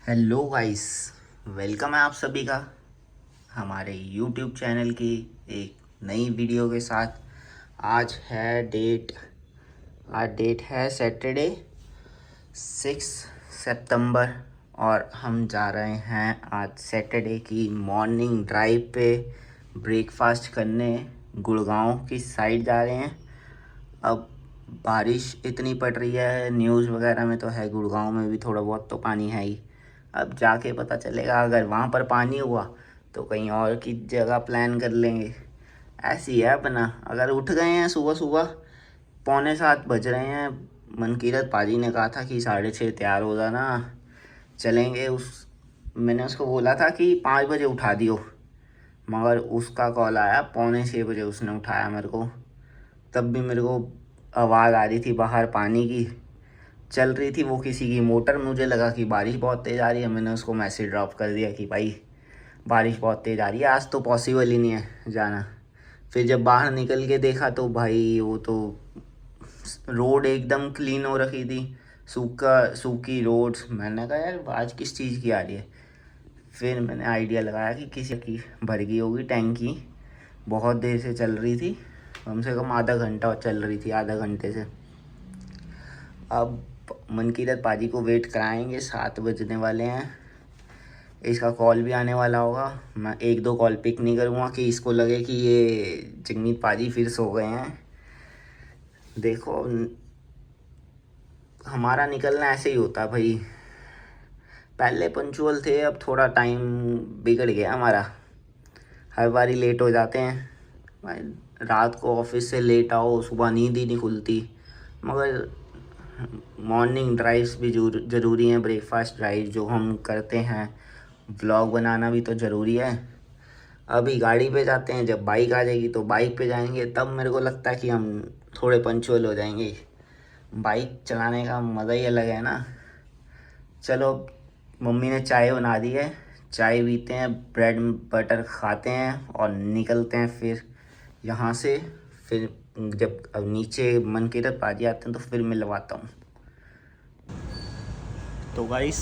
Hello guys, welcome है आप सभी का हमारे यूट्यूब चैनल की एक नई वीडियो के साथ। आज डेट है सैटरडे 6 सितंबर और हम जा रहे हैं आज सैटरडे की मॉर्निंग ड्राइव पे ब्रेकफास्ट करने। गुड़गांव की साइड जा रहे हैं। अब बारिश इतनी पड़ रही है, न्यूज़ वगैरह में तो है गुड़गांव में भी थोड़ा बहुत तो पानी है ही। अब जाके पता चलेगा, अगर वहाँ पर पानी हुआ तो कहीं और की जगह प्लान कर लेंगे। ऐसी है अपना। अगर उठ गए हैं सुबह सुबह 6:45 बज रहे हैं, मनकीरत पाजी ने कहा था कि 6:30 तैयार हो जाना, चलेंगे। मैंने उसको बोला था कि 5 बजे उठा दियो, मगर उसका कॉल आया 5:45 उसने उठाया मेरे को। तब भी मेरे को आवाज़ आ रही थी बाहर पानी की, चल रही थी वो किसी की मोटर। मुझे लगा कि बारिश बहुत तेज़ आ रही है। मैंने उसको मैसेज ड्रॉप कर दिया कि भाई बारिश बहुत तेज़ आ रही है, आज तो पॉसिबल ही नहीं है जाना। फिर जब बाहर निकल के देखा तो भाई वो तो रोड एकदम क्लीन हो रखी थी, सूखी रोड्स। मैंने कहा यार आज किस चीज़ की आ रही है। फिर मैंने आइडिया लगाया कि किसी की भर गई होगी टैंकी। बहुत देर से चल रही थी, कम से कम आधा घंटा चल रही थी, आधा घंटे से। अब मनकीरत पाजी को वेट कराएंगे, 7 बजने वाले हैं। इसका कॉल भी आने वाला होगा। मैं 1-2 कॉल पिक नहीं करूँगा कि इसको लगे कि ये जगमीत पाजी फिर सो गए हैं। देखो, हमारा निकलना ऐसे ही होता भाई। पहले पंचुअल थे, अब थोड़ा टाइम बिगड़ गया हमारा, हर बारी लेट हो जाते हैं भाई। रात को ऑफिस से लेट आओ, सुबह नींद ही नहीं खुलती। मगर मॉर्निंग ड्राइव्स भी ज़रूरी हैं, ब्रेकफास्ट ड्राइव जो हम करते हैं। व्लॉग बनाना भी तो ज़रूरी है। अभी गाड़ी पे जाते हैं, जब बाइक आ जाएगी तो बाइक पे जाएंगे, तब मेरे को लगता है कि हम थोड़े पंचुअल हो जाएंगे। बाइक चलाने का मज़ा ही अलग है ना। चलो, मम्मी ने चाय बना दी है, चाय पीते हैं, ब्रेड बटर खाते हैं और निकलते हैं फिर यहाँ से। फिर जब अब नीचे मनकीरत पाजी आते हैं तो फिर मिलवाता हूँ। तो गाइस,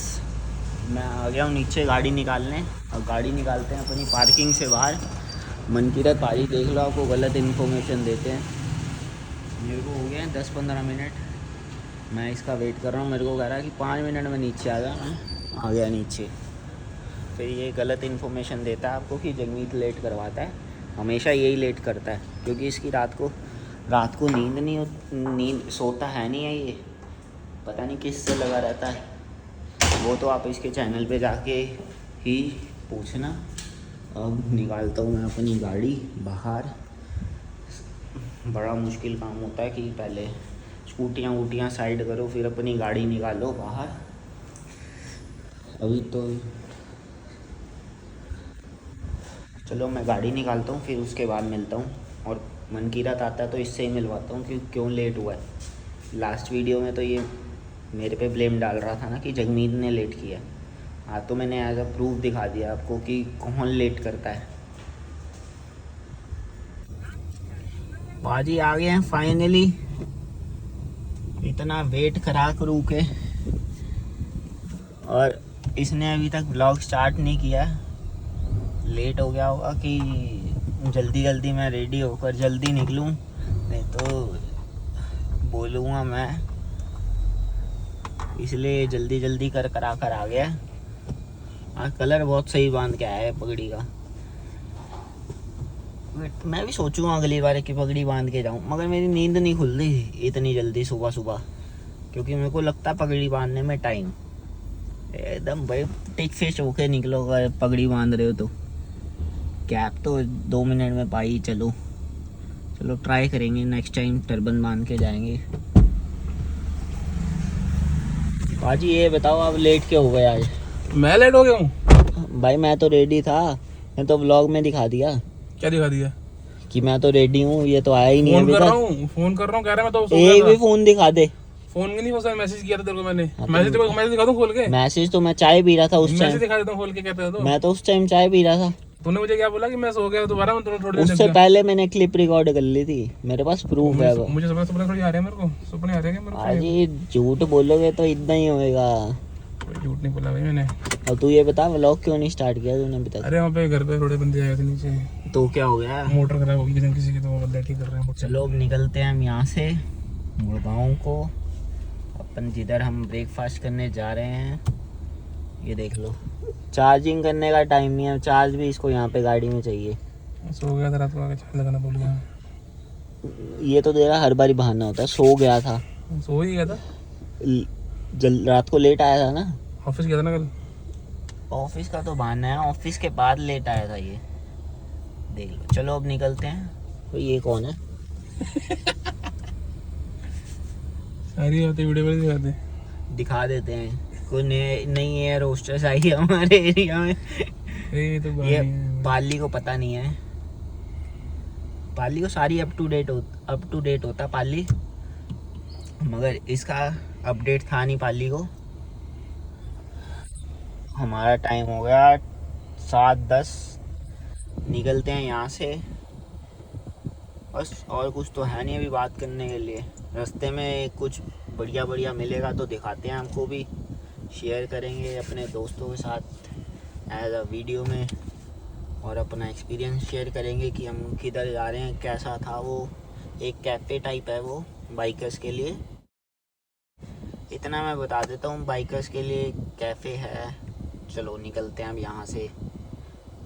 मैं आ गया हूँ नीचे गाड़ी निकालने। अब गाड़ी निकालते हैं अपनी पार्किंग से बाहर। मनकीरत पाजी देख लो, आपको गलत इन्फॉर्मेशन देते हैं। मेरे को हो गए हैं 10-15 मिनट, मैं इसका वेट कर रहा हूँ। मेरे को कह रहा है कि 5 मिनट में नीचे आ गया। मैं आ गया नीचे। फिर ये गलत इन्फॉर्मेशन देता है आपको कि जगमीत लेट करवाता है। हमेशा यही लेट करता है, क्योंकि इसकी रात को नींद सोता है नहीं है ये, पता नहीं किससे लगा रहता है। वो तो आप इसके चैनल पे जाके ही पूछना। अब निकालता हूँ मैं अपनी गाड़ी बाहर। बड़ा मुश्किल काम होता है कि पहले स्कूटियाँ साइड करो, फिर अपनी गाड़ी निकालो बाहर। अभी तो चलो मैं गाड़ी निकालता हूँ, फिर उसके बाद मिलता हूँ। और मनकीरत आता है तो इससे ही मिलवाता हूँ कि क्यों लेट हुआ है। लास्ट वीडियो में तो ये मेरे पे ब्लेम डाल रहा था ना कि जगमीत ने लेट किया। हाँ, तो मैंने एज अ प्रूफ दिखा दिया आपको कि कौन लेट करता है। पाजी आ गए हैं फाइनली, इतना वेट करा करू के। और इसने अभी तक ब्लॉग स्टार्ट नहीं किया। लेट हो गया होगा कि जल्दी जल्दी मैं रेडी होकर जल्दी निकलूं, नहीं तो बोलूँगा मैं, इसलिए जल्दी जल्दी कर आ गया। हाँ, कलर बहुत सही बांध के आया है पगड़ी का। मैं भी सोचूंगा अगली बार कि पगड़ी बांध के जाऊं, मगर मेरी नींद नहीं खुल रही इतनी जल्दी सुबह सुबह, क्योंकि मेरे को लगता है पगड़ी बांधने में टाइम। एकदम भाई टिक फिश होके निकलो अगर पगड़ी बांध रहे हो तो। कैप तो 2 मिनट में पाई। चलो ट्राई करेंगे, नेक्स्ट टाइम टर्बन बांध के जाएंगे। पाजी ये बताओ, आप लेट क्यों हो गए आज? मैं लेट हो गया हूँ भाई मैं तो रेडी था, मैं तो व्लॉग में दिखा दिया। क्या दिखा दिया? कि मैं तो रेडी हूँ, ये तो आया ही नहीं फोन अभी कर तक। रहा हूँ कह रहा मैं तो सो एक गया भी था। फोन दिखा दे। फोन की नहीं हो सकता, मैसेज किया था तेरे को मैंने। हाँ, तो मैसेज दिखा दूँ खोल के? मैसेज तो मैं चाय पी रहा था उस टाइम। मैसेज दिखा देता हूँ खोल के, कहते हैं तो। मैं तो उस टाइम चाय पी रहा था। तूने मुझे क्या बोला कि मैं सो गया? दोबारा मैं थोड़ी देर उससे देख पहले मैंने क्लिप रिकॉर्ड कर ली थी, मेरे पास प्रूफ है। मुझे सपने थोड़ी आ रहे हैं, मेरे को सपने आ रहे हैं मेरे को। आज ये झूठ बोलोगे तो इतना ही होएगा। कोई झूठ नहीं बोला भाई मैंने। अब तू ये बता व्लॉग क्यों नहीं स्टार्ट किया तूने बता। अरे वहाँ पे घर पे थोड़े बंदे आए थे नीचे, तो क्या हो गया? मोटर खराब हो गई किसी की, तो वो बंदा ठीक कर रहे हैं। चलो अब निकलते हैं हम यहाँ से गुड़गांव को। अपन जिधर हम ब्रेकफास्ट करने जा रहे हैं, ये देख लो चार्जिंग करने का टाइम नहीं है, चार्ज भी इसको यहाँ पे गाड़ी में चाहिए। सो गया था रात को, आके चार्ज लगाना भूल गया। ये तो तेरा हर बारी बहाना होता है, सो गया था। सो ही गया था, रात को लेट आया था ना, ऑफिस गया था ना कल। ऑफिस का तो बहाना है, ऑफिस के बाद लेट आया था ये, देख लो। चलो अब निकलते हैं। तो ये कौन है? सारी बातें वीडियो पर दिखा देते हैं। कोई नई एयर होस्टेस आई है हमारे एरिया में। ये तो ये पाली को पता नहीं है, पाली को सारी अप टू डेट होता पाली, मगर इसका अपडेट था नहीं पाली को। हमारा टाइम हो गया 7:10, निकलते हैं यहाँ से। बस और कुछ तो है नहीं अभी बात करने के लिए। रास्ते में कुछ बढ़िया मिलेगा तो दिखाते हैं, हमको भी शेयर करेंगे अपने दोस्तों के साथ एज अ वीडियो में, और अपना एक्सपीरियंस शेयर करेंगे कि हम किधर जा रहे हैं, कैसा था वो। एक कैफ़े टाइप है वो बाइकर्स के लिए, इतना मैं बता देता हूँ, बाइकर्स के लिए कैफ़े है। चलो निकलते हैं अब यहाँ से,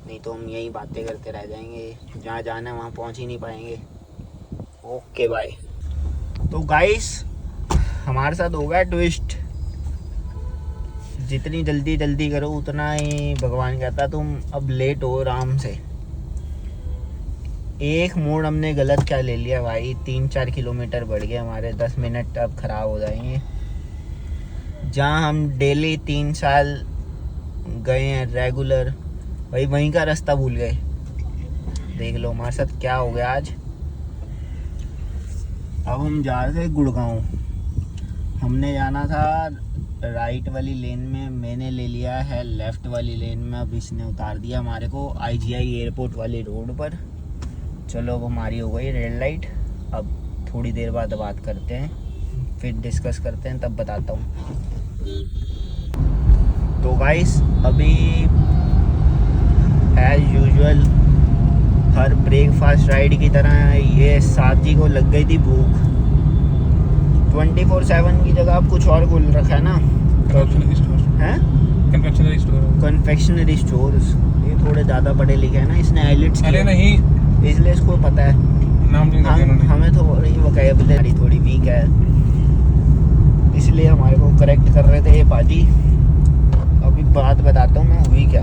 नहीं तो हम यही बातें करते रह जाएंगे, जहाँ जाना है वहाँ पहुँच ही नहीं पाएंगे। Okay bye. तो गाइस हमारे साथ हो गया ट्विस्ट, जितनी जल्दी करो उतना ही भगवान कहता। तुम अब लेट हो आराम से। एक मोड़ हमने गलत क्या ले लिया भाई, 3-4 किलोमीटर बढ़ गए हमारे, 10 मिनट अब ख़राब हो जाएंगे। जहाँ हम डेली 3 साल गए हैं रेगुलर, भाई वहीं का रास्ता भूल गए। देख लो हमारे साथ क्या हो गया आज। अब हम जा रहे थे गुड़गांव, हमने जाना था राइट वाली लेन में, मैंने ले लिया है लेफ़्ट वाली लेन में। अब इसने उतार दिया हमारे को IGI एयरपोर्ट वाली रोड पर। चलो अब हमारी हो गई रेड लाइट। अब थोड़ी देर बाद बात करते हैं, फिर डिस्कस करते हैं, तब बताता हूँ। तो गाइस अभी एज यूजुअल हर ब्रेकफास्ट राइड की तरह ये साथ जी को लग गई थी भूख। 24/7 की जगह आप कुछ और खोल रखा है ना, हैं? Confectionery stores. ये थोड़े ज़्यादा पढ़े लिखे हैं ना, इसने आईलेट्स किया। अरे नहीं, इसलिए इसको पता है नाम नहीं दिया उन्होंने। हमें थोड़ी वोकैबुलरी थोड़ी वीक है, इसलिए हमारे को करेक्ट कर रहे थे ये पाजी। अभी बात बताता हूँ मैं हुई क्या।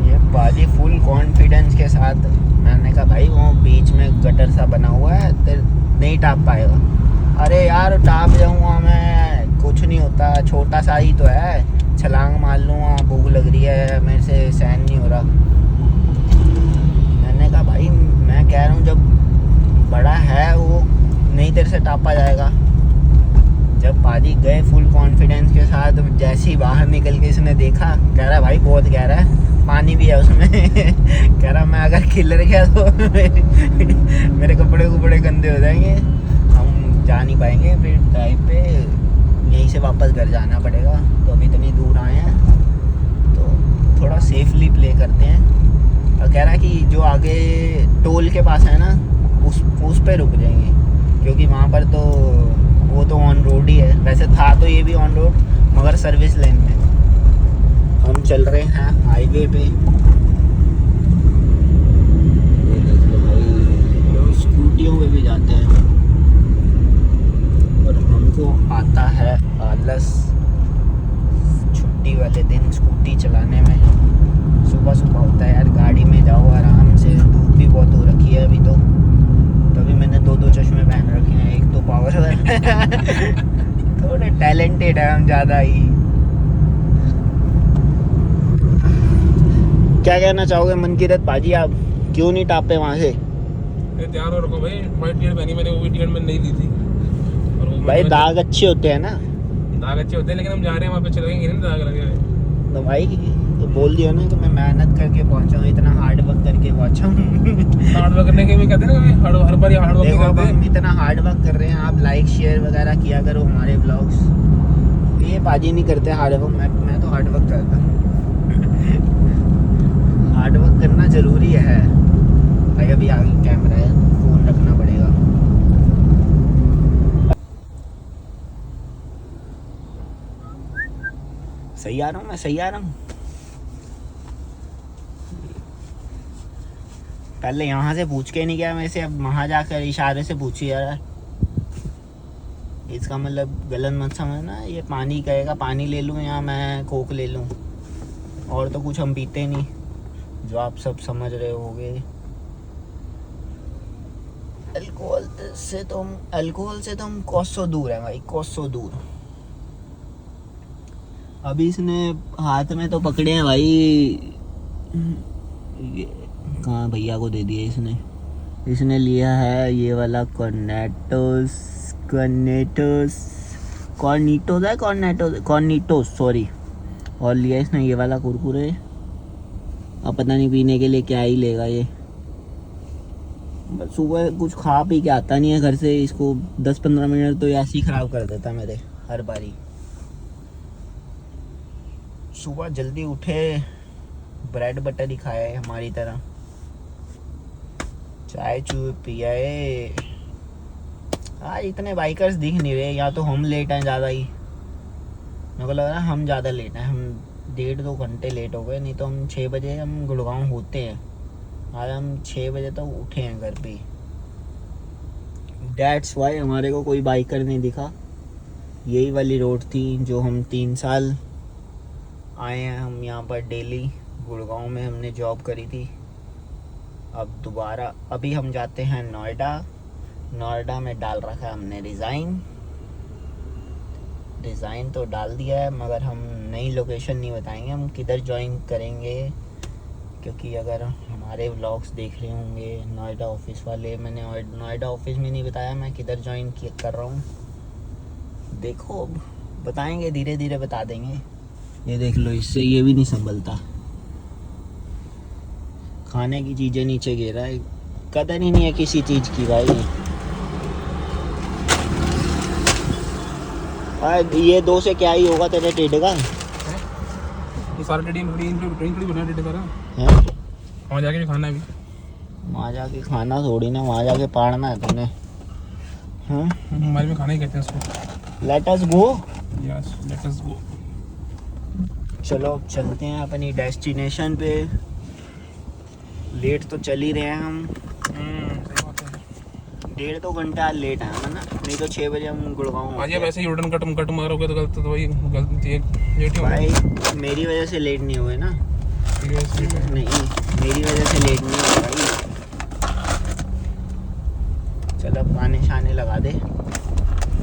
ये पाजी फुल कॉन्फिडेंस के साथ, मैंने कहा भाई वो बीच में गटर सा बना हुआ है, नहीं टाप पाएगा। अरे यार टाप जाऊँगा मैं, कुछ नहीं होता, छोटा सा ही तो है, छलांग मार लूँगा, भूख लग रही है, मेरे से सहन नहीं हो रहा। मैंने कहा भाई मैं कह रहा हूँ जब बड़ा है वो नहीं तेरे से टापा जाएगा। जब पाजी गए फुल कॉन्फिडेंस के साथ, जैसे ही बाहर निकल के इसने देखा, कह रहा भाई बहुत गहरा है, पानी भी है उसमें। कह रहा मैं अगर किलर गया तो मेरे कपड़े गंदे हो जाएंगे, हम जा नहीं पाएंगे फिर ड्राइव पे, यहीं से वापस घर जाना पड़ेगा। तो अभी इतनी दूर आए हैं तो थोड़ा सेफली प्ले करते हैं। और कह रहा कि जो आगे टोल के पास है ना उस पे रुक जाएंगे, क्योंकि वहाँ पर तो वो तो ऑन रोड ही है। वैसे था तो ये भी ऑन रोड, मगर सर्विस लेन में। हम चल रहे हैं हाईवे पे, ये देख लो भाई, लोग स्कूटियों पे भी जाते हैं और हमको आता है आलस छुट्टी वाले दिन स्कूटी चलाने में। सुबह होता है यार, गाड़ी में जाओ आराम से, धूप भी बहुत हो रखी है अभी तो, तभी मैंने 2 चश्मे पहन रखे हैं, एक तो पावर थोड़े टैलेंटेड है हम ज़्यादा ही। क्या कहना चाहोगे मनकीरत पाजी, आप क्यों नहीं टापे वहाँ से? ध्यान रखो भाई, व्हाइट टी-शर्ट पहनी मैंने, वो भी टी-शर्ट मैंने नहीं ली थी। और वो भाई दाग अच्छे होते हैं ना, दाग अच्छे होते हैं, लेकिन हम जा रहे हैं वहाँ पे चलेंगे नहीं, दाग लगे हुए। तो भाई तो बोल दिया ना कि मैं मेहनत करके पहुँचा हूँ, इतना हार्ड वर्क करके पहुँचा हूँ। हार्ड वर्क करने के भी कहते हैं ना, हर बार हार्ड वर्क देखो अब करते हम हैं। इतना हार्ड वर्क कर रहे हैं, आप लाइक शेयर वगैरह किया करो हमारे ब्लॉग्स, ये पाजी नहीं करते हार्ड वर्क, मैं तो हार्ड वर्क करता हूँ। हार्ड वर्क करना ज़रूरी है भाई। अभी आगे कैमरा है, फ़ोन रखना पड़ेगा। सही आ रहा हूँ मैं, सही आ रहा हूँ। पहले यहाँ से पूछ के नहीं गया मैं से, अब वहाँ जाकर इशारे से पूछी यार। इसका मतलब गलत मत समझना। ये पानी कहेगा पानी ले लूँ या मैं कोक ले लूँ, और तो कुछ हम पीते नहीं, जो आप सब समझ रहे होगे। अल्कोहल से तो हम कोसों दूर हैं भाई, कोसों दूर। अभी इसने हाथ में तो पकड़े हैं भाई, ये कहाँ भैया को दे दिए इसने लिया है ये वाला कॉर्निटोस सॉरी। और लिया इसने ये वाला कुरकुरे। अब पता नहीं पीने के लिए क्या ही लेगा ये। बस सुबह कुछ खा पी के आता नहीं है घर से, इसको 10-15 मिनट तो ऐसे ही ख़राब कर देता मेरे हर बारी। सुबह जल्दी उठे, ब्रेड बटर ही खाया है हमारी तरह, चाय चूय पिया है। आज इतने बाइकर्स दिख नहीं रहे, या तो हम लेट हैं ज़्यादा ही। मेरे को लग रहा है हम ज़्यादा लेट हैं, हम 1.5-2 घंटे लेट हो गए। नहीं तो हम 6 बजे हम गुड़गांव होते हैं। आज हम 6 बजे तक उठे हैं घर पे। डैट्स वाई हमारे को कोई बाइकर नहीं दिखा। यही वाली रोड थी जो हम 3 साल आए हैं हम यहाँ पर डेली। गुड़गांव में हमने जॉब करी थी। अब दोबारा अभी हम जाते हैं नोएडा में डाल रखा है हमने डिज़ाइन तो डाल दिया है, मगर हम नई लोकेशन नहीं बताएंगे हम किधर ज्वाइन करेंगे, क्योंकि अगर हमारे व्लॉग्स देख रहे होंगे नोएडा ऑफिस वाले, मैंने नोएडा ऑफिस में नहीं बताया मैं किधर ज्वाइन कर रहा हूँ। देखो अब बताएंगे, धीरे धीरे बता देंगे। ये देख लो, इससे ये भी नहीं संभलता। खाने की चीज़ें नीचे गिर रहा है, कदर ही नहीं है किसी चीज़ की भाई। ये 2 से क्या ही होगा तेरे टेढ़े का? ये सारा टेढ़ी बना टेढ़े करा है। वहाँ जाके भी खाना है। अभी वहाँ जाके खाना थोड़ी ना, वहाँ जाके पाड़ना है तूने। हाँ हमारे में खाना ही कहते हैं उसको। लेट अस गो। यस लेट अस गो। चलो अब चलते हैं अपनी डेस्टिनेशन पे। लेट तो चल ही रहे हैं हम। 1.5-2 घंटा लेट है ना, नहीं तो 6 बजे हम गुड़गांव। आज वैसे ही यूटर्न कट मारोगे तो गलत, तो वही गलती लेट ही भाई मेरी वजह से लेट नहीं हुए ना। नहीं मेरी वजह से लेट नहीं हुआ भाई। चल अब गाने शाने लगा दे,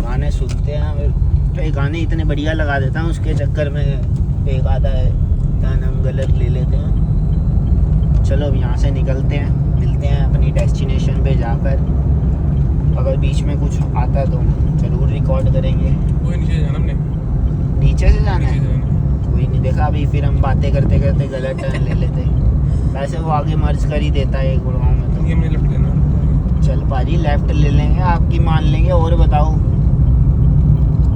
गाने सुनते हैं। तो ये गाने इतने बढ़िया लगा देता हूँ, उसके चक्कर में एक आधा गाना हम गलत ले लेते हैं। चलो अब यहाँ से निकलते हैं, मिलते हैं अपनी डेस्टिनेशन पे जाकर। अगर बीच में कुछ आता तो ज़रूर रिकॉर्ड करेंगे। कोई नीचे जाना हमने, नीचे से जाना है। कोई नहीं, देखा अभी फिर हम बातें करते करते गलत टर्न ले लेते। वैसे वो आगे मर्ज कर ही देता है गुड़गांव में तो। ये हमने लेफ्ट लेना। चल पाजी लेफ्ट ले लेंगे, आपकी मान लेंगे। और बताओ,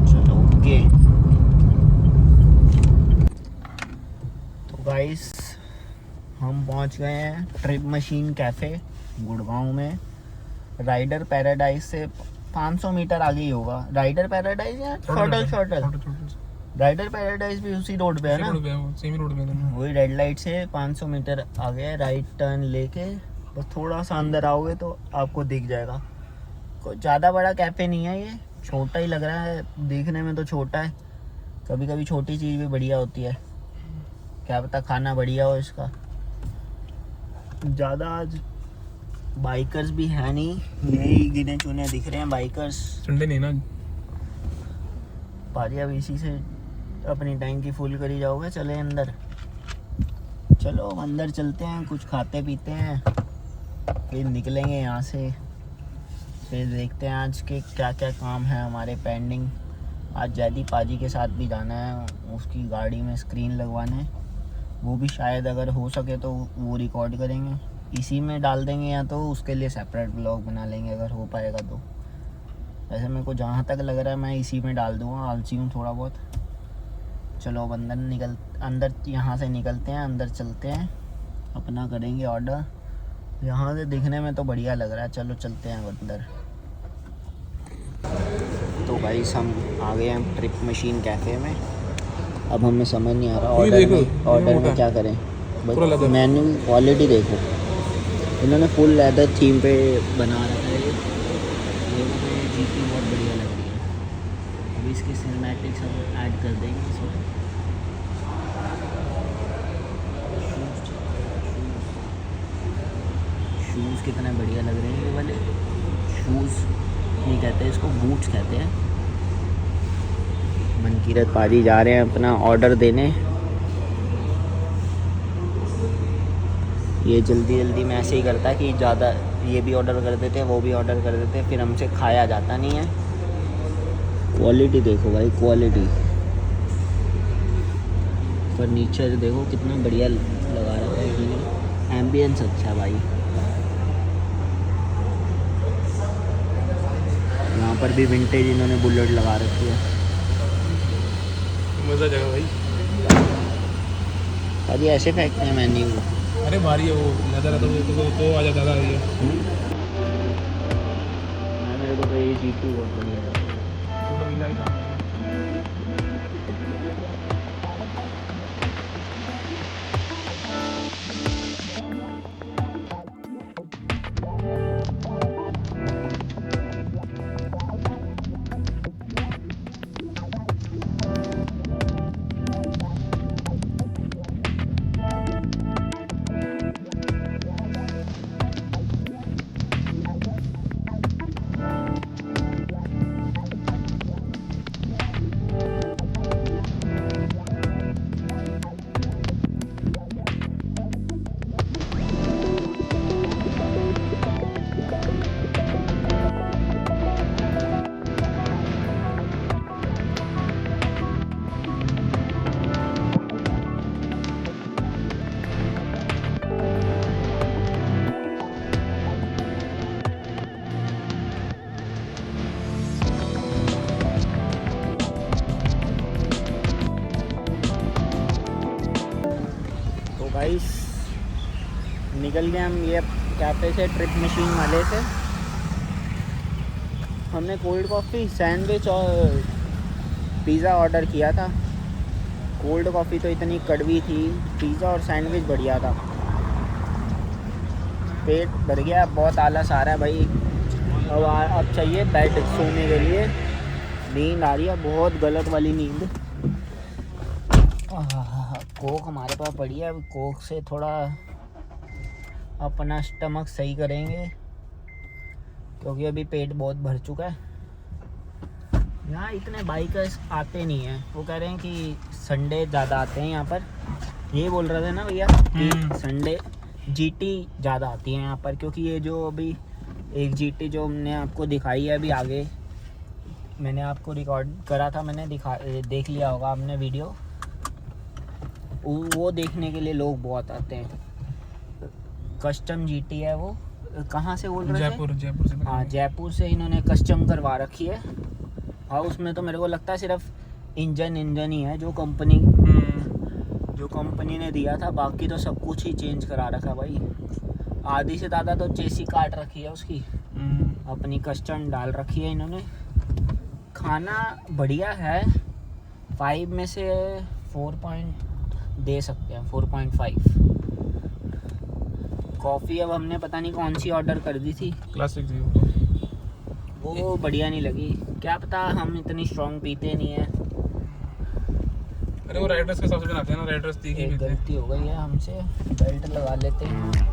चलो ओके। तो गाइस हम पहुंच गए हैं ट्रिप मशीन कैफ़े गुड़गांव में। राइडर पैराडाइज से 500 मीटर आगे ही होगा। राइडर पैराडाइज या शॉर्टल? राइडर पैराडाइज भी उसी रोड पे है ना, सेम रोड पे है। वही रेड लाइट से 500 मीटर आगे राइट टर्न लेके बस थोड़ा सा अंदर आओगे तो आपको दिख जाएगा। कोई ज़्यादा बड़ा कैफ़े नहीं है, ये छोटा ही लग रहा है देखने में तो छोटा है। कभी कभी छोटी चीज़ भी बढ़िया होती है, क्या पता खाना बढ़िया हो इसका। ज़्यादा आज बाइकर्स भी है नहीं, यही गिने चुने दिख रहे हैं बाइकर्स। संडे नहीं ना पाजी, अब इसी से अपनी टैंकी फुल करी जाओगे। चले अंदर, चलो अंदर चलते हैं, कुछ खाते पीते हैं, फिर निकलेंगे यहाँ से। फिर देखते हैं आज के क्या क्या काम है हमारे पेंडिंग। आज जैदी पाजी के साथ भी जाना है, उसकी गाड़ी में स्क्रीन लगवाने। वो भी शायद अगर हो सके तो वो रिकॉर्ड करेंगे, इसी में डाल देंगे, या तो उसके लिए सेपरेट ब्लॉग बना लेंगे अगर हो पाएगा तो। वैसे मेरे को जहाँ तक लग रहा है मैं इसी में डाल दूँगा, आलसी हूँ थोड़ा बहुत। चलो अब अंदर यहाँ से निकलते हैं, अंदर चलते हैं, अपना करेंगे ऑर्डर। यहाँ से दिखने में तो बढ़िया लग रहा है, चलो चलते हैं अंदर। तो भाई हम आ गए हैं ट्रिप मशीन कैफ़े में। अब हमें समझ नहीं आ रहा ऑर्डर में क्या करें। बस मेन्यू क्वालिटी देखो, इन्होंने फुल लेदर थीम पे बना रखा है। ये मुझे जीपी बहुत बढ़िया लग रही है। अभी इसके सिनेमैटिक्स हम ऐड कर देंगे इसमें। शूज़ कितने बढ़िया लग रहे हैं ये वाले। शूज़ नहीं कहते इसको, बूट्स कहते हैं। मनकीरत पाजी जा रहे हैं अपना ऑर्डर देने। ये जल्दी में ऐसे ही करता है कि ज़्यादा ये भी ऑर्डर कर देते हैं, वो भी ऑर्डर कर देते हैं, फिर हमसे खाया जाता नहीं है। क्वालिटी देखो भाई, क्वालिटी। फर्नीचर देखो कितना बढ़िया लगा रखा है इन्होंने। एम्बियंस अच्छा है भाई। यहाँ पर भी विंटेज इन्होंने बुलेट लगा रखी है। मज़ा जगह भाई। अभी ऐसे फेंकते हैं मेन्यू को। अरे भारी है वो, ज़्यादा रहता तो आ जाता था ये। मेरे को तो ये जीपी बहुत बढ़िया लगा। गाइस निकल गए हम ये कैफ़े से, ट्रिप मशीन वाले से। हमने कोल्ड कॉफ़ी, सैंडविच और पिज़्ज़ा ऑर्डर किया था। कोल्ड कॉफ़ी तो इतनी कड़वी थी, पिज़्ज़ा और सैंडविच बढ़िया था। पेट भर गया, बहुत आलस आ रहा है भाई। अब चाहिए बेड सोने के लिए। नींद आ रही है, बहुत गलत वाली नींद। कोक हमारे पास पड़ी है, अब कोक से थोड़ा अपना स्टमक सही करेंगे, क्योंकि अभी पेट बहुत भर चुका है। यहाँ इतने बाइकर्स आते नहीं हैं। वो कह रहे हैं कि संडे ज़्यादा आते हैं यहाँ पर। ये बोल रहे थे ना भैया कि संडे जीटी ज़्यादा आती है यहाँ पर, क्योंकि ये जो अभी एक जीटी जो हमने आपको दिखाई है अभी आगे, मैंने आपको रिकॉर्ड करा था, मैंने देख लिया होगा आपने वीडियो। वो देखने के लिए लोग बहुत आते हैं। कस्टम जीटी है वो। कहाँ से बोल रहे थे? जयपुर से। हाँ, जयपुर से इन्होंने कस्टम करवा रखी है। हाँ, उसमें तो मेरे को लगता है सिर्फ इंजन ही है जो कंपनी ने दिया था, बाकी तो सब कुछ ही चेंज करा रखा भाई। आधी से ज़्यादा तो चेसी काट रखी है उसकी, अपनी कस्टम डाल रखी है इन्होंने। खाना बढ़िया है, 5 में से 4 पॉइंट दे सकते हैं, 4.5। कॉफ़ी अब हमने पता नहीं कौन सी ऑर्डर कर दी थी, क्लासिक थी वो बढ़िया नहीं लगी। क्या पता, हम इतनी स्ट्रॉन्ग पीते नहीं है। अरे वो राइडर्स के हिसाब से बनाते हैं ना, राइडर्स तीखी पीते हैं। गलती हो गई है हमसे, बेल्ट लगा लेते हैं।